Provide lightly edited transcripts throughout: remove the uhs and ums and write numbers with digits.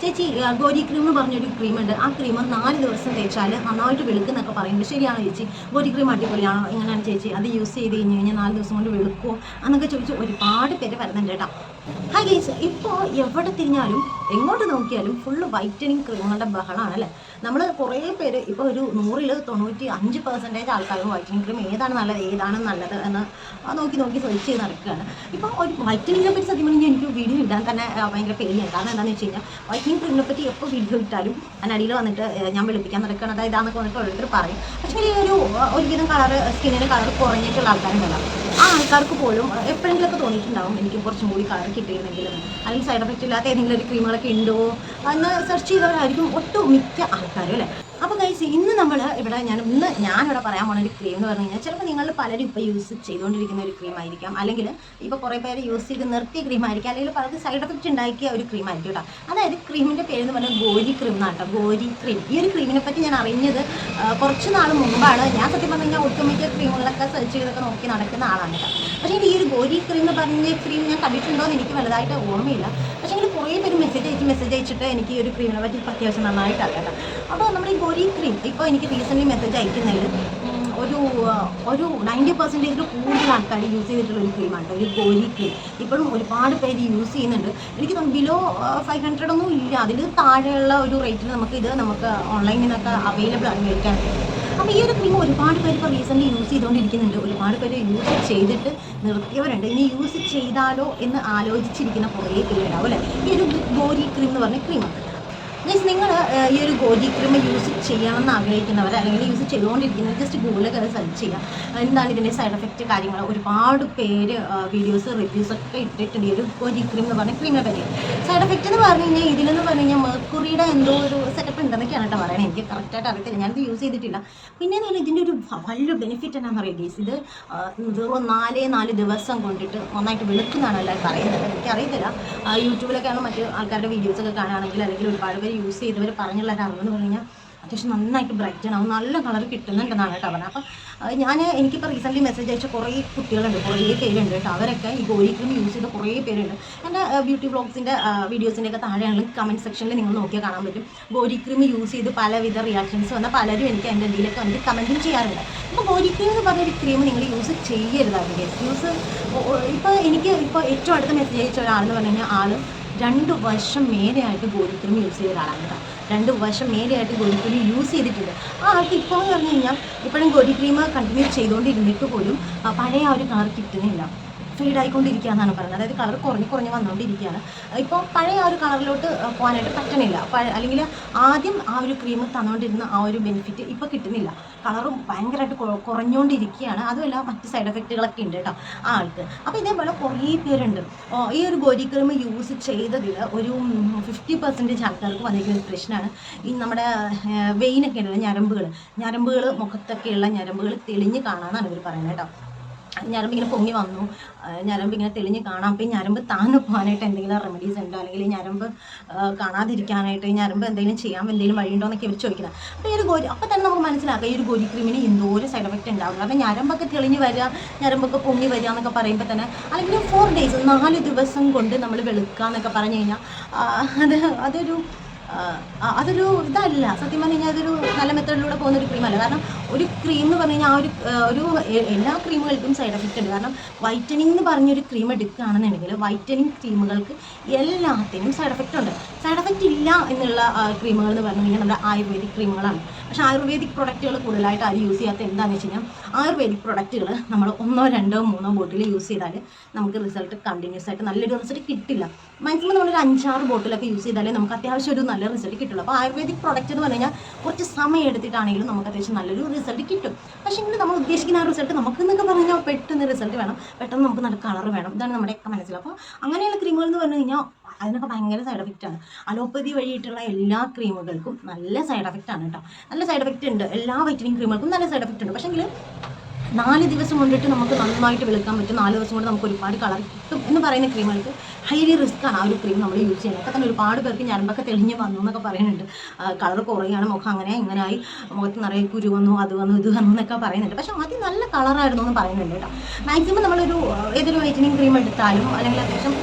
ചേച്ചി ഗോരി ക്രീം എന്ന് പറഞ്ഞൊരു ക്രീമുണ്ട്, ആ ക്രീം 4 ദിവസം തേച്ചാൽ നന്നായിട്ട് വെളുക്കുന്നൊക്കെ പറയുന്നുണ്ട്. ശരിയാണോ ചേച്ചി? ഗോരി ക്രീം അടിപൊളിയാണോ? എങ്ങനെയാണ് ചേച്ചി അത് യൂസ് ചെയ്ത് കഴിഞ്ഞ് കഴിഞ്ഞാൽ 4 ദിവസം കൊണ്ട് വെളുക്കുമോ എന്നൊക്കെ ചോദിച്ച് ഒരുപാട് പേര് വരുന്നുണ്ട് കേട്ടോ. ഹായ് ഗൈസ്, ഇപ്പോൾ എവിടെ തിരിഞ്ഞാലും എങ്ങോട്ട് നോക്കിയാലും ഫുള്ള് വൈറ്റനിങ് ക്രീമുകളുടെ ബഹളമാണ് അല്ലേ. നമ്മൾ കുറേ പേര് ഇപ്പോൾ ഒരു 100-ൽ 95% ആൾക്കാരും വൈറ്റനിങ് ക്രീം ഏതാണ് നല്ലത് എന്ന് നോക്കി സെർച്ച് ചെയ്ത് നടക്കുകയാണ്. ഇപ്പോൾ ഒരു വൈറ്റനിങ്ങിനെ പറ്റി സത്യം പറഞ്ഞാൽ എനിക്ക് വീഡിയോ ഇടാൻ തന്നെ ഭയങ്കര പേടിയാണ്. കാരണം എന്താണെന്ന് വെച്ച് കഴിഞ്ഞാൽ വൈറ്റനിങ് ക്രീമിനെ പറ്റി എപ്പോൾ വീഡിയോ ഇട്ടാലും അതിനടിയിൽ വന്നിട്ട് ഞാൻ വെളുപ്പിക്കാൻ നടക്കുകയാണ്, അതായത് ഇതാണെന്നൊക്കെ വന്നിട്ട് ഓരോരുത്തർ പറയും. പക്ഷേ ഈ ഒരുവിധം സ്കിന്നിന് കളർ കുറഞ്ഞിട്ടുള്ള ആൾക്കാരുണ്ടല്ലോ, ആ ആൾക്കാർക്ക് പോലും എപ്പോഴെങ്കിലുമൊക്കെ തോന്നിയിട്ടുണ്ടാവും എനിക്ക് കുറച്ചും കൂടി കളർ കിട്ടിയിരുന്നെങ്കിലും, അല്ലെങ്കിൽ സൈഡ് എഫക്റ്റ് ഇല്ലാത്ത ഏതെങ്കിലും ഒരു ക്രീമുകളൊക്കെ ഉണ്ടോ എന്ന് സെർച്ച് ചെയ്തവരായിരിക്കും ഒട്ടുമിക്ക ആൾക്കാരും അല്ലേ. അപ്പോൾ ഗൈസ്, ഇന്ന് ഞാനിവിടെ പറയാൻ പോകുന്ന ഒരു ക്രീം എന്ന് പറഞ്ഞു കഴിഞ്ഞാൽ ചിലപ്പോൾ നിങ്ങൾ പലരും ഇപ്പോൾ യൂസ് ചെയ്തുകൊണ്ടിരിക്കുന്ന ഒരു ക്രീം ആയിരിക്കാം, അല്ലെങ്കിൽ ഇപ്പോൾ കുറേ പേര് യൂസ് ചെയ്ത് നിർത്തിയ ക്രീം ആയിരിക്കാം, അല്ലെങ്കിൽ പലർക്ക് സൈഡ് എഫക്റ്റ് ഉണ്ടാക്കിയ ഒരു ക്രീം ആയിരിക്കും കേട്ടോ. അതായത് ക്രീമിൻ്റെ പേര് എന്ന് പറഞ്ഞാൽ ഗോരി ക്രീം എന്നാണ് കേട്ടോ. ഗോരി ക്രീം, ഈ ഒരു ക്രീമിനെ പറ്റി ഞാൻ അറിഞ്ഞത് കുറച്ച് നാൾ മുമ്പാണ്. ഞാൻ സത്യം പറഞ്ഞു കഴിഞ്ഞാൽ ഒട്ടുമിക്ക ക്രീമുകളൊക്കെ സെർച്ച് ചെയ്തൊക്കെ നോക്കി നടക്കുന്ന ആളാണ് കേട്ടോ. പക്ഷേ ഈ ഒരു ഗോരി ക്രീം എന്ന് പറഞ്ഞ ക്രീം ഞാൻ കണ്ടിട്ടുണ്ടോ എന്ന് എനിക്ക് വലുതായിട്ട് ഓർമ്മയില്ല. പക്ഷേ കുറേ പേര് മെസ്സേജ് അയച്ചിട്ട് എനിക്ക് ഈ ഒരു ക്രീമിനെ പറ്റി അത്യാവശ്യം നന്നായിട്ട് അറിയാം കേട്ടോ. അപ്പോൾ നമ്മുടെ ഈ ഗോരി ക്രീം ഇപ്പോൾ എനിക്ക് റീസെൻ്റ്ലി മെസ്സേജ് അയക്കുന്നതിൽ ഒരു 90% കൂടുതൽ ആൾക്കാർ യൂസ് ചെയ്തിട്ടുള്ള ഒരു ക്രീമാണ് ഒരു ഗോരി ക്രീം. ഇപ്പോഴും ഒരുപാട് പേര് യൂസ് ചെയ്യുന്നുണ്ട്. എനിക്ക് തോന്നുന്നു ബിലോ 500 ഒന്നും ഇല്ല, അതിൽ താഴെയുള്ള ഒരു റേറ്റിൽ നമുക്ക് ഓൺലൈനിൽ നിന്നൊക്കെ അവൈലബിൾ ആണ് മേടിക്കാൻ. അപ്പോൾ ഈ ഒരു ക്രീം ഒരുപാട് പേര് ഇപ്പോൾ റീസെൻ്റ്ലി യൂസ് ചെയ്തുകൊണ്ടിരിക്കുന്നുണ്ട്. ഒരുപാട് പേര് യൂസ് ചെയ്തിട്ട് നിർത്തിയവരുണ്ട്. ഇനി യൂസ് ചെയ്താലോ എന്ന് ആലോചിച്ചിരിക്കുന്ന കുറേ പേരുണ്ടാവും അല്ലേ. ഈ ഒരു ഗോരി ക്രീം എന്ന് പറഞ്ഞ ക്രീമാണ്. മീൻസ് നിങ്ങൾ ഈ ഒരു ഗോരി ക്രീം യൂസ് ചെയ്യണമെന്ന് ആഗ്രഹിക്കുന്നവർ, അല്ലെങ്കിൽ യൂസ് ചെയ്തുകൊണ്ടിരിക്കുന്നവർ ജസ്റ്റ് ഗൂഗിളിൽ കയറി സെർച്ച് ചെയ്യാം എന്താണ് ഇതിൻ്റെ സൈഡ് എഫക്റ്റ് കാര്യങ്ങൾ. ഒരുപാട് പേര് റിവ്യൂസൊക്കെ ഇട്ടിട്ടുണ്ട് ഈ ഒരു ഗോരി ക്രീം എന്ന് പറഞ്ഞ ക്രീമിനെ പറ്റി. സൈഡ് എഫക്റ്റ് എന്ന് പറഞ്ഞു കഴിഞ്ഞാൽ ഇതിലെന്ന് പറഞ്ഞു കഴിഞ്ഞാൽ മെർക്കുറിയുടെ എന്തോ ഒരു സെറ്റപ്പ് ഉണ്ടെന്നൊക്കെയാണ് കേട്ടോ പറയുന്നത്. എനിക്ക് കറക്റ്റായിട്ട് അറിയത്തില്ല, ഞാനിത് യൂസ് ചെയ്തിട്ടില്ല. പിന്നെ ഇതിൻ്റെ ഒരു വലിയ ബെനിഫിറ്റ് എന്നാണെന്ന് അറിയാം ഗൈസ്, ഇത് വെറും 4 ദിവസം കൊണ്ടിട്ട് നന്നായിട്ട് വെളുക്കുന്നതാണ് എല്ലാവരും പറയുന്നത്. എനിക്കറിയത്തില്ല, യൂട്യൂബിലൊക്കെയാണ് മറ്റ് ആൾക്കാരുടെ വീഡിയോസൊക്കെ കാണുകയാണെങ്കിൽ, അല്ലെങ്കിൽ ഒരുപാട് പേര് യൂസ് ചെയ്തവർ പറഞ്ഞുള്ള ഒരു അറിവെന്ന് പറഞ്ഞു കഴിഞ്ഞാൽ അത്യാവശ്യം നന്നായിട്ട് ബ്രൈറ്റൻ ആവും, നല്ല കളർ കിട്ടുന്നുണ്ടെന്നാണ് കേട്ടോ പറഞ്ഞത്. അപ്പം എനിക്കിപ്പോൾ റീസെൻ്റ്ലി മെസ്സേജ് അയച്ച കുറേ കുട്ടികളുണ്ട്, കുറേ പേരുണ്ട് കേട്ടോ. അവരൊക്കെ ഈ ഗോരി ക്രീം യൂസ് ചെയ്ത കുറേ പേരുണ്ട്. എൻ്റെ ബ്യൂട്ടി വ്ളോഗ്സിൻ്റെ വീഡിയോസിൻ്റെയൊക്കെ താഴെയാണെങ്കിൽ കമൻറ്റ് സെക്ഷനിൽ നിങ്ങൾ നോക്കിയാൽ കാണാൻ പറ്റും. ഗോരി ക്രീം യൂസ് ചെയ്ത് പലവിധ റിയാക്ഷൻസ് വന്ന പലരും എനിക്ക് എൻ്റെ എന്തെങ്കിലുമൊക്കെ വന്നിട്ട് കമൻറ്റും ചെയ്യാറുണ്ട്. അപ്പോൾ ഗോരി ക്രീം എന്ന് പറഞ്ഞൊരു ക്രീം നിങ്ങൾ യൂസ് ചെയ്യരുതായിരുന്നു. ഇപ്പോൾ ഏറ്റവും അടുത്ത മെസ്സേജ് അയച്ച ഒരാളെന്ന് പറഞ്ഞു കഴിഞ്ഞാൽ ആൾ 2 വർഷം മേലെയായിട്ട് ഗോരി ക്രീം യൂസ് ചെയ്ത ഒരാളാണ് കേട്ടോ. 2 വർഷം മേലെയായിട്ട് ഗോരി ക്രീം യൂസ് ചെയ്തിട്ടുണ്ട്. ആ ആൾക്ക് ഇപ്പോൾ എന്ന് പറഞ്ഞു കഴിഞ്ഞാൽ ഇപ്പോഴും ഗോരി ക്രീം കണ്ടിന്യൂ ചെയ്തുകൊണ്ടിരുന്നിട്ട് പോലും പഴയ ആ ഒരു കളർ കിട്ടുന്നില്ല, ഫെയ്ഡ് ആയിക്കൊണ്ടിരിക്കുക എന്നാണ് പറയുന്നത്. അതായത് കളർ കുറഞ്ഞ് വന്നുകൊണ്ടിരിക്കുകയാണ്. ഇപ്പോൾ പഴയ ആ ഒരു കളറിലോട്ട് പോകാനായിട്ട് പറ്റണില്ല. അല്ലെങ്കിൽ ആദ്യം ആ ഒരു ക്രീം തന്നുകൊണ്ടിരുന്ന ആ ഒരു ബെനിഫിറ്റ് ഇപ്പോൾ കിട്ടുന്നില്ല. കളറും ഭയങ്കരമായിട്ട് കുറഞ്ഞുകൊണ്ടിരിക്കുകയാണ്. അതുമല്ല മറ്റ് സൈഡ് എഫക്റ്റുകളൊക്കെ ഉണ്ട് കേട്ടോ ആ ആൾക്ക്. അപ്പോൾ ഇതേപോലെ കുറേ പേരുണ്ട് ഈ ഒരു ഗോരി ക്രീം യൂസ് ചെയ്തതിൽ ഒരു 50% ആൾക്കാർക്ക് വന്നിരിക്കുന്ന ഒരു പ്രശ്നമാണ് ഈ നമ്മുടെ വെയിനൊക്കെ ഉണ്ടല്ലോ, ഞരമ്പുകൾ മുഖത്തൊക്കെയുള്ള ഞരമ്പുകൾ തെളിഞ്ഞ് കാണാമെന്നാണ് ഇവർ പറയുന്നത് കേട്ടോ. ഞരമ്പ് ഇങ്ങനെ പൊങ്ങി വന്നു, ഞരമ്പ് ഇങ്ങനെ തെളിഞ്ഞ് കാണാം. അപ്പോൾ ഈ ഞരമ്പ് താന്നു പോകാനായിട്ട് എന്തെങ്കിലും റെമഡീസ് ഉണ്ടോ, അല്ലെങ്കിൽ ഈ ഞരമ്പ് കാണാതിരിക്കാനായിട്ട് ഈ ഞരമ്പ് എന്തെങ്കിലും വഴിയുണ്ടോ എന്നൊക്കെ ഇവർ ചോദിക്കുന്നത്. അപ്പോൾ തന്നെ നമുക്ക് മനസ്സിലാക്കാം ഈ ഒരു ഗോരി ക്രീമിന് എന്തോരം സൈഡ് എഫക്റ്റ് ഉണ്ടാവും. കാരണം ഞരമ്പൊക്കെ തെളിഞ്ഞ് വരിക, ഞരമ്പൊക്കെ പൊങ്ങി വരിക എന്നൊക്കെ പറയുമ്പോൾ തന്നെ, അല്ലെങ്കിൽ 4 ഡേയ്സ് 4 ദിവസം കൊണ്ട് നമ്മൾ വെളുക്കുക എന്നൊക്കെ പറഞ്ഞു കഴിഞ്ഞാൽ അതൊരു ഇതല്ല. സത്യം പറഞ്ഞു കഴിഞ്ഞാൽ അതൊരു നല്ല മെത്തേഡിലൂടെ പോകുന്ന ഒരു ക്രീമല്ല. കാരണം ഒരു ക്രീം എന്ന് പറഞ്ഞു കഴിഞ്ഞാൽ എല്ലാ ക്രീമുകൾക്കും സൈഡ് എഫക്റ്റ് ഉണ്ട്. കാരണം വൈറ്റനിങ് എന്ന് പറഞ്ഞൊരു ക്രീം എടുക്കുകയാണെന്നുണ്ടെങ്കിൽ വൈറ്റനിങ് ക്രീമുകൾക്ക് എല്ലാത്തിനും സൈഡ് എഫക്റ്റ് ഉണ്ട്. സൈഡ് എഫക്റ്റ് ഇല്ല എന്നുള്ള ക്രീമുകൾ എന്ന് പറഞ്ഞു കഴിഞ്ഞാൽ നമ്മുടെ ആയുർവേദിക് ക്രീമുകളാണ്. പക്ഷേ ആയുർവേദിക് പ്രൊഡക്റ്റുകൾ കൂടുതലായിട്ട് ആരും യൂസ് ചെയ്യാത്ത എന്താണെന്ന് വെച്ച് കഴിഞ്ഞാൽ, ആയുർവേദിക് പ്രൊഡക്റ്റുകൾ നമ്മൾ 1, 2, 3 ബോട്ടിൽ യൂസ് ചെയ്താൽ നമുക്ക് റിസൾട്ട് കണ്ടിന്യൂസ് ആയിട്ട് നല്ലൊരു റിസൾട്ട് കിട്ടില്ല. മാക്സിമം നമ്മളൊരു 5-6 ബോട്ടിലൊക്കെ യൂസ് ചെയ്താലേ നമുക്ക് അത്യാവശ്യം ഒരു നല്ല റിസൾട്ട് കിട്ടുള്ളൂ. അപ്പോൾ ആയുർവേദിക് പ്രൊഡക്റ്റ് എന്ന് പറഞ്ഞു കഴിഞ്ഞാൽ കുറച്ച് സമയം എടുത്തിട്ടാണെങ്കിലും നമുക്ക് അത്യാവശ്യം നല്ലൊരു റിസൾട്ട് കിട്ടും. പക്ഷേ എങ്കിൽ നമ്മൾ ഉദ്ദേശിക്കുന്ന ആ റിസൾട്ട് നമുക്ക് എന്നൊക്കെ പറഞ്ഞു കഴിഞ്ഞാൽ പെട്ടെന്ന് റിസൾട്ട് വേണം, പെട്ടെന്ന് നമുക്ക് നല്ല കളർ വേണം. ഇതാണ് നമ്മുടെയൊക്കെ മനസ്സിൽ. അപ്പോൾ അങ്ങനെയുള്ള ക്രീമുകൾ എന്ന് പറഞ്ഞു കഴിഞ്ഞാൽ അതിനൊക്കെ ഭയങ്കര സൈഡ് എഫക്റ്റാണ്. അലോപ്പതി വഴിയിട്ടുള്ള എല്ലാ ക്രീമുകൾക്കും നല്ല സൈഡ് എഫക്റ്റാണ് കേട്ടോ. നല്ല സൈഡ് എഫക്റ്റ് ഉണ്ട്. എല്ലാ വൈറ്റനിങ് ക്രീമുകൾക്കും നല്ല സൈഡ് എഫക്റ്റ് ഉണ്ട്. പക്ഷേങ്കിൽ 4 ദിവസം കൊണ്ടിട്ട് നമുക്ക് നന്നായിട്ട് വെളുക്കാൻ പറ്റും, 4 ദിവസം കൊണ്ട് നമുക്ക് ഒരുപാട് കളർ കിട്ടും എന്ന് പറയുന്ന ക്രീമുകൾക്ക് ഹൈലി റിസ്ക്കാണ് ആ ഒരു ക്രീം നമ്മൾ യൂസ് ചെയ്യുന്നത്. ഒക്കെ തന്നെ ഒരുപാട് പേർക്ക് ഞരമ്പൊക്കെ തെളിഞ്ഞ് വന്നു എന്നൊക്കെ പറയുന്നുണ്ട്. കളർ കുറയാണ്, മുഖം ഇങ്ങനെയായി, മുഖത്ത് നിറയെ കുരു വന്നു, അത് വന്നു ഇത് വന്നു എന്നൊക്കെ പറയുന്നുണ്ട്. പക്ഷേ ആദ്യം നല്ല കളറായിരുന്നു എന്ന് പറയുന്നുണ്ട് കേട്ടോ. മാക്സിമം നമ്മളൊരു ഏതൊരു വൈറ്റനിങ് ക്രീം എടുത്താലും, അല്ലെങ്കിൽ അത്യാവശ്യം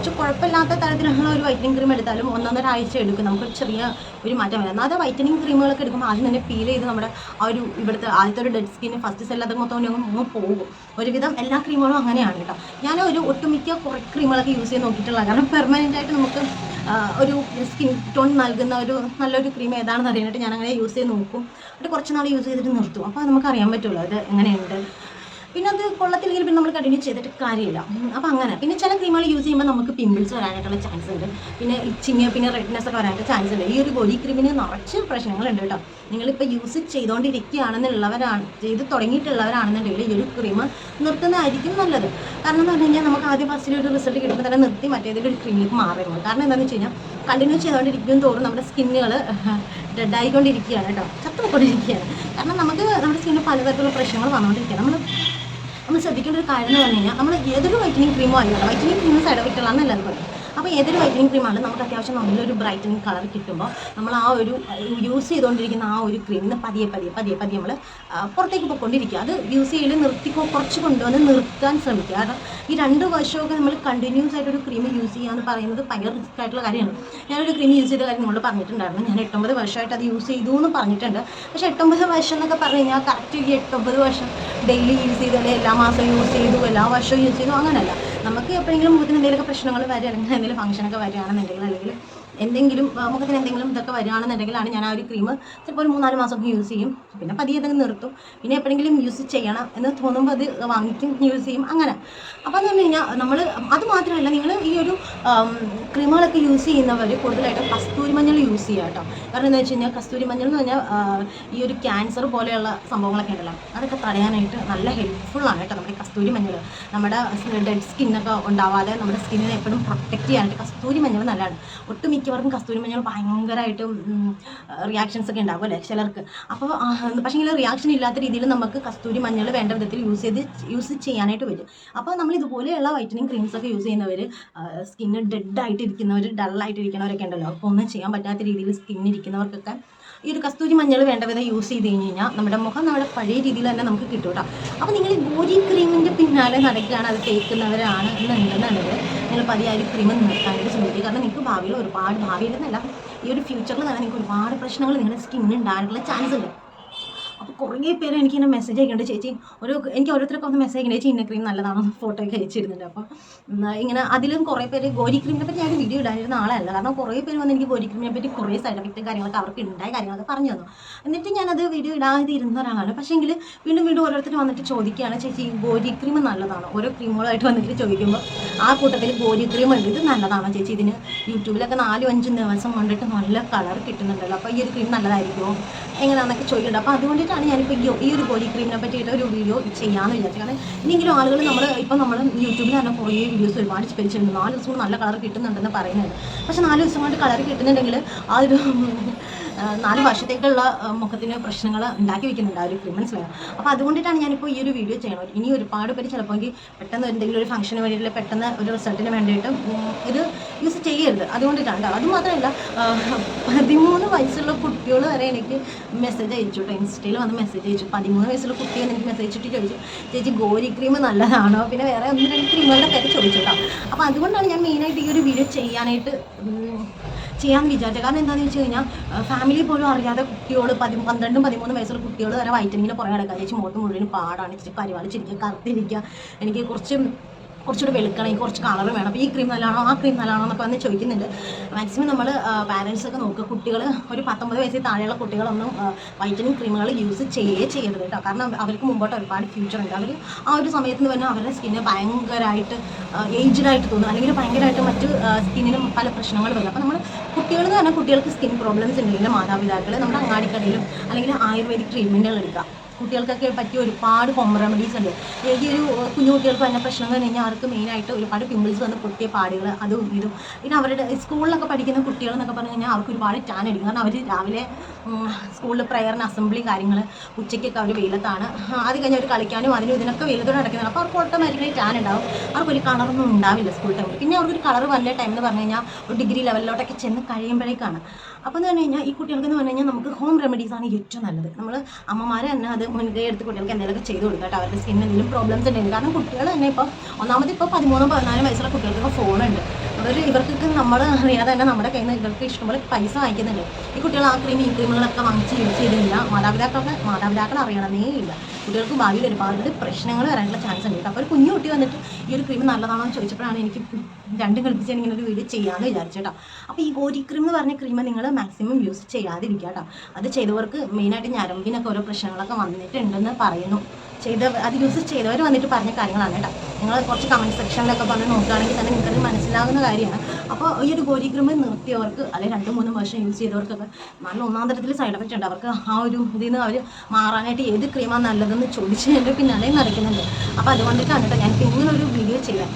കുറച്ച് കുഴപ്പമില്ലാത്ത തരത്തിലുള്ള ഒരു വൈറ്റനിങ് ക്രീം എടുത്താലും 1-1.5 ആഴ്ച എടുക്കും നമുക്ക് ചെറിയ ഒരു മാറ്റം വരാം. എന്നാൽ അത് വൈറ്റനിങ് ക്രീമുകളൊക്കെ എടുക്കുമ്പോൾ ആദ്യം തന്നെ പീൽ ചെയ്ത് നമ്മുടെ ആ ഒരു ഇവിടുത്തെ ആദ്യത്തെ ഒരു ഡെഡ് സ്കിന്ന് ഫസ്റ്റ് സെൽ അതൊക്കെ മൊത്തം പോകും. ഒരുവിധം എല്ലാ ക്രീമുകളും അങ്ങനെയാണ് കേട്ടോ. ഞാൻ ഒരു ഒട്ടുമിക്ക കുറേ ക്രീമുകളൊക്കെ യൂസ് ചെയ്ത് നോക്കിയിട്ടുള്ള കാരണം പെർമനൻ്റ് ആയിട്ട് നമുക്ക് ഒരു സ്കിൻ ടോൺ നൽകുന്ന ഒരു നല്ലൊരു ക്രീം ഏതാണെന്ന് അറിയാനായിട്ട് ഞാൻ അങ്ങനെ യൂസ് ചെയ്ത് നോക്കും. എന്നിട്ട് കുറച്ച് നാൾ യൂസ് ചെയ്തിട്ട് നിർത്തും. അപ്പോൾ നമുക്ക് അറിയാൻ പറ്റുമല്ലോ അത് എങ്ങനെയുണ്ട്. പിന്നെ അത് കൊള്ളത്തില്ലെങ്കിൽ പിന്നെ നമ്മൾ കണ്ടിന്യൂ ചെയ്തിട്ട് കാര്യമില്ല. അപ്പോൾ അങ്ങനെ പിന്നെ ചില ക്രീമുകൾ യൂസ് ചെയ്യുമ്പോൾ നമുക്ക് പിമ്പിൾസ് വരാനായിട്ടുള്ള ചാൻസ് ഉണ്ട്, പിന്നെ ഇച്ചിങ്, പിന്നെ റെഡ്നെസ് ഒക്കെ വരാനായിട്ട് ചാൻസ് ഉണ്ട്. ഈ ഒരു ബോഡി ക്രീമിന് നിറച്ച് പ്രശ്നങ്ങളുണ്ട് കേട്ടോ. നിങ്ങളിപ്പോൾ യൂസ് ചെയ്ത് തുടങ്ങിയിട്ടുള്ളവരാണെന്നുണ്ടെങ്കിൽ ഈ ഒരു ക്രീം നിർത്തുന്നതായിരിക്കും നല്ലത്. കാരണം എന്ന് പറഞ്ഞു കഴിഞ്ഞാൽ നമുക്ക് ആദ്യം ഫസ്റ്റിൽ ഒരു റിസൾട്ട് കിട്ടുമ്പോൾ തന്നെ നിർത്തി മറ്റേതൊരു ക്രീമിലേക്ക് മാറുന്നത്. കാരണം എന്താണെന്ന് വെച്ച് കഴിഞ്ഞാൽ കണ്ടിന്യൂ ചെയ്തുകൊണ്ടിരിക്കും തോറും നമ്മുടെ സ്കിന്നുകൾ ഡെഡായിക്കൊണ്ടിരിക്കുകയാണ് കേട്ടോ, ചത്തുപോയിക്കൊണ്ടിരിക്കുകയാണ്. കാരണം നമുക്ക് നമ്മുടെ സ്കിന്നിന് പലതരത്തിലുള്ള പ്രശ്നങ്ങൾ വന്നുകൊണ്ടിരിക്കുകയാണ്. നമ്മൾ ശ്രദ്ധിക്കേണ്ട ഒരു കാര്യം എന്ന് പറഞ്ഞു കഴിഞ്ഞാൽ നമ്മൾ ഏതൊരു വൈറ്റനിങ് ക്രീമോ ആയില്ല, വൈറ്റനിങ് ക്രീം സൈഡ് എഫക്റ്റുകളാണെന്ന് എല്ലാവരും പറയും. അപ്പോൾ ഏതൊരു വൈറ്റനിങ് ക്രീമാണെങ്കിലും നമുക്ക് അത്യാവശ്യം നല്ലൊരു ബ്രൈറ്റനിങ് കളർ കിട്ടുമ്പോൾ നമ്മൾ ആ ഒരു യൂസ് ചെയ്തുകൊണ്ടിരിക്കുന്ന ആ ഒരു ക്രീമിന് പതിയെ നമ്മൾ പുറത്തേക്ക് പോയിക്കൊണ്ടിരിക്കുക. അത് യൂസ് ചെയ്യൽ കുറച്ച് കൊണ്ടുവന്ന് നിർത്താൻ ശ്രമിക്കുക. കാരണം ഈ 2 വർഷമൊക്കെ നമ്മൾ കണ്ടിന്യൂസ് ആയിട്ടൊരു ക്രീം യൂസ് ചെയ്യുക എന്ന് പറയുന്നത് ഭയങ്കര റിസ്ക് ആയിട്ടുള്ള കാര്യമാണ്. ഞാനൊരു ക്രീം യൂസ് ചെയ്ത കാര്യം നിങ്ങളോട് പറഞ്ഞിട്ടുണ്ടായിരുന്നു. ഞാൻ 8-9 വർഷമായിട്ട് അത് യൂസ് ചെയ്തു എന്ന് പറഞ്ഞിട്ടുണ്ട്. പക്ഷേ 8-9 വർഷം എന്നൊക്കെ പറഞ്ഞു കഴിഞ്ഞാൽ കറക്റ്റ് ഈ 8-9 വർഷം ഡെയിലി യൂസ് ചെയ്തു, അല്ലെങ്കിൽ എല്ലാ മാസവും യൂസ് ചെയ്തു, എല്ലാ വർഷവും യൂസ് ചെയ്തു, അങ്ങനെയല്ല. നമുക്ക് എപ്പോഴെങ്കിലും മുഖത്തിന് എന്തെങ്കിലുമൊക്കെ പ്രശ്നങ്ങൾ വരിക, അല്ലെങ്കിൽ എന്തെങ്കിലും ഫംഗ്ഷനൊക്കെ വരികയാണെന്നുണ്ടെങ്കിൽ, അല്ലെങ്കിൽ എന്തെങ്കിലും മുഖത്തിന് എന്തെങ്കിലും ഇതൊക്കെ വരികയാണെന്നുണ്ടെങ്കിലാണ് ഞാൻ ആ ഒരു ക്രീം ചിലപ്പോൾ ഒരു 3-4 മാസമൊക്കെ യൂസ് ചെയ്യും. പിന്നെ പതിയെ അതങ്ങ് നിർത്തും. പിന്നെ എപ്പോഴെങ്കിലും യൂസ് ചെയ്യണം എന്ന് തോന്നുമ്പോൾ അത് വാങ്ങിക്കും, യൂസ് ചെയ്യും, അങ്ങനെ. അപ്പോൾ എന്ന് പറഞ്ഞു കഴിഞ്ഞാൽ നമ്മൾ അത് മാത്രമല്ല, നിങ്ങൾ ഈ ഒരു ക്രീമുകളൊക്കെ യൂസ് ചെയ്യുന്നവർ കൂടുതലായിട്ടും കസ്തൂരി മഞ്ഞൾ യൂസ് ചെയ്യുക കേട്ടോ. കാരണം എന്താ വെച്ച് കഴിഞ്ഞാൽ കസ്തൂരി മഞ്ഞൾ എന്ന് പറഞ്ഞാൽ ഈ ഒരു ക്യാൻസർ പോലെയുള്ള സംഭവങ്ങളൊക്കെ ഉണ്ടല്ലോ, അതൊക്കെ തടയാനായിട്ട് നല്ല ഹെൽപ്ഫുള്ളാണ് കേട്ടോ. നമ്മുടെ കസ്തൂരി മഞ്ഞൾ നമ്മുടെ ഡെഡ് സ്കിന്നൊക്കെ ഉണ്ടാവാതെ നമ്മുടെ സ്കിന്നിനെ എപ്പോഴും പ്രൊട്ടക്റ്റ് ചെയ്യാനായിട്ട് കസ്തൂരി മഞ്ഞൾ നല്ലതാണ്. ഒട്ടുമിക്കവർക്കും കസ്തൂരി മഞ്ഞൾ ഭയങ്കരമായിട്ടും റിയാക്ഷൻസ് ഒക്കെ ഉണ്ടാകും അല്ലേ ചിലർക്ക്. അപ്പോൾ പക്ഷേ ഇങ്ങനെ റിയാക്ഷൻ ഇല്ലാത്ത രീതിയിൽ നമുക്ക് കസ്തൂരി മഞ്ഞൾ വേണ്ട വിധത്തിൽ യൂസ് ചെയ്യാനായിട്ട് പറ്റും. അപ്പോൾ നമ്മൾ ഇതുപോലെയുള്ള വൈറ്റനിങ് ക്രീംസ് ഒക്കെ യൂസ് ചെയ്യുന്നവർ സ്കിന്ന് ഡെഡായിട്ടിരിക്കുന്നവർ, ഡള്ളായിട്ടിരിക്കുന്നവരൊക്കെ ഉണ്ടല്ലോ, അപ്പോൾ ഒന്നും ചെയ്യാൻ പറ്റാത്ത രീതിയിൽ സ്കിന്നിരിക്കുന്നവർക്കൊക്കെ ഈ ഒരു കസ്തൂരി മഞ്ഞൾ വേണ്ട വിധം യൂസ് ചെയ്ത് കഴിഞ്ഞാൽ നമ്മുടെ മുഖം നമ്മുടെ പഴയ രീതിയിൽ തന്നെ നമുക്ക് കിട്ടും കേട്ടോ. അപ്പോൾ നിങ്ങൾ ഈ ബോഡി ക്രീമിൻ്റെ പിന്നാലെ നടക്കുകയാണ്, അത് തേക്കുന്നവരാണ് എന്നുണ്ടെന്നുണ്ടെങ്കിൽ നിങ്ങൾ പതിയെ ഒരു ക്രീം നിർത്താനായിട്ട് ശ്രമിക്കുക. കാരണം നിങ്ങൾക്ക് ഭാവിയിലെന്നല്ല ഈ ഒരു ഫ്യൂച്ചറിൽ തന്നെ നിങ്ങൾക്ക് ഒരുപാട് പ്രശ്നങ്ങൾ നിങ്ങളുടെ സ്കിന്നിന് ഉണ്ടാകാനുള്ള ചാൻസ് ഉണ്ട്. അപ്പോൾ കുറേ പേര് എനിക്ക് ഇങ്ങനെ മെസ്സേജ് അയക്കുന്നുണ്ട്, ചേച്ചി എനിക്ക് ഓരോരുത്തരൊക്കെ ഒന്ന് മെസ്സേജ് അയക്കുന്നത്, ചേച്ചി ഇന്ന ക്രീം നല്ലതാണോ ഫോട്ടോ ഒക്കെ അയച്ചിരുന്നുണ്ട്. അപ്പം ഇങ്ങനെ അതിലും കുറേ പേര് ഗോരി ക്രീമിനെ പറ്റി ഞാൻ വീഡിയോ ഇടാനിരുന്ന ആളല്ല. കാരണം കുറേ പേര് വന്ന് എനിക്ക് ഗോരി ക്രീമിനെ പറ്റി കുറേ സൈഡ് എഫക്റ്റും കാര്യങ്ങളൊക്കെ അവർക്ക് ഉണ്ടായ കാര്യങ്ങളൊക്കെ പറഞ്ഞു തന്നു. എന്നിട്ട് ഞാനത് വീഡിയോ ഇടാതെ ഇരുന്ന ഒരാളാണ്. പക്ഷേ എങ്കിൽ വീണ്ടും ഓരോരുത്തർ വന്നിട്ട് ചോദിക്കുകയാണ്, ചേച്ചി ഗോരി ക്രീം നല്ലതാണോ? ഓരോ ക്രീമുകളായിട്ട് വന്നിട്ട് ചോദിക്കുമ്പോൾ ആ കൂട്ടത്തിൽ ഗോരി ക്രീം ഉണ്ട്, ഇത് നല്ലതാണോ ചേച്ചി? ഇതിന് യൂട്യൂബിലൊക്കെ 4-5 ദിവസം കൊണ്ടിട്ട് നല്ല കളർ കിട്ടുന്നുണ്ടല്ലോ, അപ്പോൾ ഈ ഒരു ക്രീം നല്ലതായിരിക്കുമോ എങ്ങനെയാണെന്നൊക്കെ ചോദിക്കുന്നുണ്ട്. അപ്പോൾ അതുകൊണ്ടിട്ടാണ് ഞാനിപ്പോൾ ഈ ഒരു ബോഡി ക്രീമിനെ പറ്റിയിട്ട് ഒരു വീഡിയോ ചെയ്യാമെന്ന് വിചാരിച്ചത്. കാരണം ഇനിയെങ്കിലും ആളുകൾ നമ്മൾ യൂട്യൂബിൽ തന്നെ കുറേ വീഡിയോസ് ഒരുപാട് സ്പെരിച്ചിട്ടുണ്ട്. 4 ദിവസം കൊണ്ട് നല്ല കളർ കിട്ടുന്നുണ്ടെന്ന് പറയുന്നത്. പക്ഷേ 4 ദിവസം കൊണ്ട് കളർ കിട്ടുന്നുണ്ടെങ്കിൽ ആ ഒരു 4 വർഷത്തേക്കുള്ള മുഖത്തിന് പ്രശ്നങ്ങൾ ഉണ്ടാക്കി വെക്കുന്നുണ്ട് ആ ഒരു ക്രീം, മനസ്സിലായോ? അപ്പോൾ അതുകൊണ്ടിട്ടാണ് ഞാനിപ്പോൾ ഈ ഒരു വീഡിയോ ചെയ്യണം. ഇനി ഒരുപാട് പേര് ചിലപ്പോൾ പെട്ടെന്ന് എന്തെങ്കിലും ഒരു ഫംഗ്ഷന് വേണ്ടിയിട്ട് പെട്ടെന്ന് ഒരു റിസൾട്ടിന് വേണ്ടിയിട്ട് ഇത് യൂസ് ചെയ്യരുത്. അതുകൊണ്ടിട്ടാണ്. അതുമാത്രമല്ല 13 വയസ്സുള്ള കുട്ടികൾ വരെ എനിക്ക് മെസ്സേജ് അയച്ചു കേട്ടോ. ഇൻസ്റ്റയിൽ വന്ന് മെസ്സേജ് അയച്ചു. 13 വയസ്സുള്ള കുട്ടികൾ എനിക്ക് മെസ്സേജ് അയച്ചിട്ട് ചോദിച്ചു, ചേച്ചി ഗോരി ക്രീം നല്ലതാണോ? പിന്നെ വേറെ 1-2 ക്രീമുകളുടെ പേര് ചോദിച്ചു കേട്ടോ. അപ്പോൾ അതുകൊണ്ടാണ് ഞാൻ മെയിനായിട്ട് ഈ ഒരു വീഡിയോ ചെയ്യാമെന്ന് വിചാരിച്ചത്. കാരണം എന്താണെന്ന് വെച്ച് കഴിഞ്ഞാൽ ഫാമിലി പോലും അറിയാതെ കുട്ടികൾ 12-13 വയസ്സുള്ള കുട്ടികൾ വരെ വൈറ്റമിങ്ങിന് പുറകെ നടക്കുക. ചേച്ചി മുഖത്ത് മുഴുവനും പാടാണ്, ചേച്ചി പരിപാലിച്ചിരിക്കുക, കറുത്തിരിക്കുക, എനിക്ക് കുറച്ചുകൂടെ വെളുക്കണം, എനിക്ക് കുറച്ച് കളർ വേണം, അപ്പോൾ ഈ ക്രീം നല്ലതാണോ ആ ക്രീം നല്ലതാണോ എന്നൊക്കെ വന്ന് ചോദിക്കുന്നുണ്ട്. മാക്സിമം നമ്മൾ പാരൻസൊക്കെ നോക്കുക, കുട്ടികൾ ഒരു 19 വയസ്സിൽ താഴെയുള്ള കുട്ടികളൊന്നും വൈറ്റനിങ് ക്രീമുകൾ യൂസ് ചെയ്യരുത് കേട്ടോ. കാരണം അവർക്ക് മുമ്പോട്ട് ഒരുപാട് ഫ്യൂച്ചർ ഉണ്ട്. അവർ ആ ഒരു സമയത്ത് നിന്ന് പറഞ്ഞാൽ അവരുടെ സ്കിന്ന് ഭയങ്കരമായിട്ട് ഏജ്ഡായിട്ട് തോന്നും, അല്ലെങ്കിൽ ഭയങ്കരമായിട്ട് മറ്റ് സ്കിന്നിനും പല പ്രശ്നങ്ങൾ വരും. അപ്പോൾ നമ്മൾ കുട്ടികളെന്ന് പറഞ്ഞാൽ കുട്ടികൾക്ക് സ്കിൻ പ്രോബ്ലംസ് ഉണ്ടെങ്കിൽ മാതാപിതാക്കൾ നമ്മുടെ അങ്ങാടിക്കടയിലും അല്ലെങ്കിൽ ആയുർവേദിക് ട്രീറ്റ്മെൻറ്റുകൾ എടുക്കുക. കുട്ടികൾക്കൊക്കെ പറ്റിയ ഒരുപാട് ഹോം റെമഡീസ് ഉണ്ട്. ഈ ഒരു കുഞ്ഞു കുട്ടികൾക്ക് തന്നെ പ്രശ്നം എന്ന് പറഞ്ഞു കഴിഞ്ഞാൽ അവർക്ക് മെയിനായിട്ട് ഒരുപാട് പിമ്പിൾസ് വന്ന് പൊട്ടിയ പാടുകൾ, അതും ഇതും. പിന്നെ അവരുടെ സ്കൂളിലൊക്കെ പഠിക്കുന്ന കുട്ടികൾ എന്നൊക്കെ പറഞ്ഞു കഴിഞ്ഞാൽ അവർക്ക് ഒരുപാട് ടാൻ അടിക്കും. കാരണം അവർ രാവിലെ സ്കൂളിൽ പ്രയറിന് അസംബ്ലി കാര്യങ്ങൾ, ഉച്ചയ്ക്കൊക്കെ അവർ വെയിലത്താണ്, അത് കഴിഞ്ഞ് അവർ കളിക്കാനും അതിനും ഇതിനൊക്കെ വെയിലത്തോടെ നടക്കുന്നത്. അപ്പോൾ അവർക്ക് ഓട്ടോമാറ്റിക്കലി ടാൻ ഉണ്ടാവും. അവർക്കൊരു കളറൊന്നും ഉണ്ടാവില്ല സ്കൂൾ ടൈമിൽ. പിന്നെ അവർക്കൊരു കളർ വന്ന ടൈം എന്ന് പറഞ്ഞു കഴിഞ്ഞാൽ ഒരു ഡിഗ്രി ലെവലിലോട്ടൊക്കെ ചെന്ന് കഴിയുമ്പോഴേക്കാണ്. അപ്പോൾ എന്ന് പറഞ്ഞു കഴിഞ്ഞാൽ ഈ കുട്ടികൾക്ക് എന്ന് പറഞ്ഞു കഴിഞ്ഞാൽ നമുക്ക് ഹോം റെമഡീസാണ് ഏറ്റവും നല്ലത്. നമ്മൾ അമ്മമാർ തന്നെ അത് മുൻകൈ എടുത്ത് കുട്ടികൾക്ക് എന്തെങ്കിലുമൊക്കെ ചെയ്ത് കൊടുക്കുക കേട്ടോ. അവരുടെ സ്കിന്നിന് എന്തെങ്കിലും പ്രോബ്ലംസ് ഉണ്ടെങ്കിൽ. കാരണം കുട്ടികൾ തന്നെ ഇപ്പോൾ 13-14 വയസ്സുള്ള കുട്ടികൾക്കൊക്കെ ഫോണുണ്ട്. ഇവർക്കൊക്കെ നമ്മൾ അറിയാതെ തന്നെ നമ്മുടെ കയ്യിൽ നിന്ന് ഇവർക്ക് ഇഷ്ടംപോലെ പൈസ വാങ്ങിക്കുന്നുണ്ട്. ഈ കുട്ടികൾ ആ ക്രീം ഈ ക്രീമുകളൊക്കെ വാങ്ങിച്ച് യൂസ് ചെയ്തില്ല. മാതാപിതാക്കൾ അറിയണമേ ഇല്ല. കുട്ടികൾക്ക് ഭാവിയിൽ ഒരുപാട് പ്രശ്നങ്ങൾ വരാനുള്ള ചാൻസ് ഉണ്ട്. അപ്പോൾ ഒരു കുഞ്ഞു കുട്ടി വന്നിട്ട് ഈ ഒരു ക്രീം നല്ലതാണോ എന്ന് ചോദിച്ചപ്പോഴാണ് എനിക്ക് രണ്ടും കളിപ്പിച്ച് ഇങ്ങനെ ഒരു വീഡിയോ ചെയ്യാമെന്ന് വിചാരിച്ചേട്ടോ. അപ്പോൾ ഈ ബോഡി ക്രീം എന്ന് പറഞ്ഞ ക്രീം നിങ്ങൾ മാക്സിമം യൂസ് ചെയ്യാതിരിക്കുക കേട്ടോ. അത് ചെയ്തവർക്ക് മെയിനായിട്ട് ഞരമ്പിനൊക്കെ ഓരോ പ്രശ്നങ്ങളൊക്കെ വന്നിട്ടുണ്ടെന്ന് പറയുന്നു. അത് യൂസ് ചെയ്തവർ വന്നിട്ട് പറഞ്ഞ കാര്യങ്ങളാണ് കേട്ടോ. നിങ്ങൾ കുറച്ച് കമൻറ്റ് സെക്ഷനിലൊക്കെ പറഞ്ഞ് നോക്കുകയാണെങ്കിൽ തന്നെ നിങ്ങൾക്കത് മനസ്സിലാകുന്ന കാര്യമാണ്. അപ്പോൾ ഈ ഒരു ബോഡി ക്രീം നിർത്തിയവർക്ക് അല്ലെങ്കിൽ 2-3 വർഷം യൂസ് ചെയ്തവർക്കൊക്കെ നല്ല ഒന്നാം തരത്തിൽ സൈഡ് എഫക്റ്റ് ഉണ്ട്. അവർക്ക് ആ ഒരു ഇതിൽ നിന്ന് അവർ മാറാനായിട്ട് ഏത് ക്രീമാണ് നല്ലതെന്ന് ചോദിച്ച് എൻ്റെ പിന്നാലെ നടക്കുന്നുണ്ട്. അപ്പോൾ അതുകൊണ്ടിട്ടാണ് കേട്ടോ ഞാനിപ്പോൾ ഇങ്ങനൊരു വീഡിയോ ചെയ്യാം.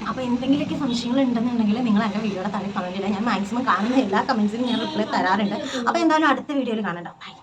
അപ്പോൾ എന്തെങ്കിലുമൊക്കെ സംശയങ്ങൾ ഉണ്ടെന്നുണ്ടെങ്കിൽ നിങ്ങൾ എൻ്റെ വീഡിയോയുടെ താഴെ കമൻറ്റ് ചെയ്യുക. ഞാൻ മാക്സിമം കാണുന്ന എല്ലാ കമൻസിനും ഞാൻ റിപ്ലൈ തരാറുണ്ട്. അപ്പോൾ എന്തായാലും അടുത്ത വീഡിയോയിൽ കാണാം. ബൈ.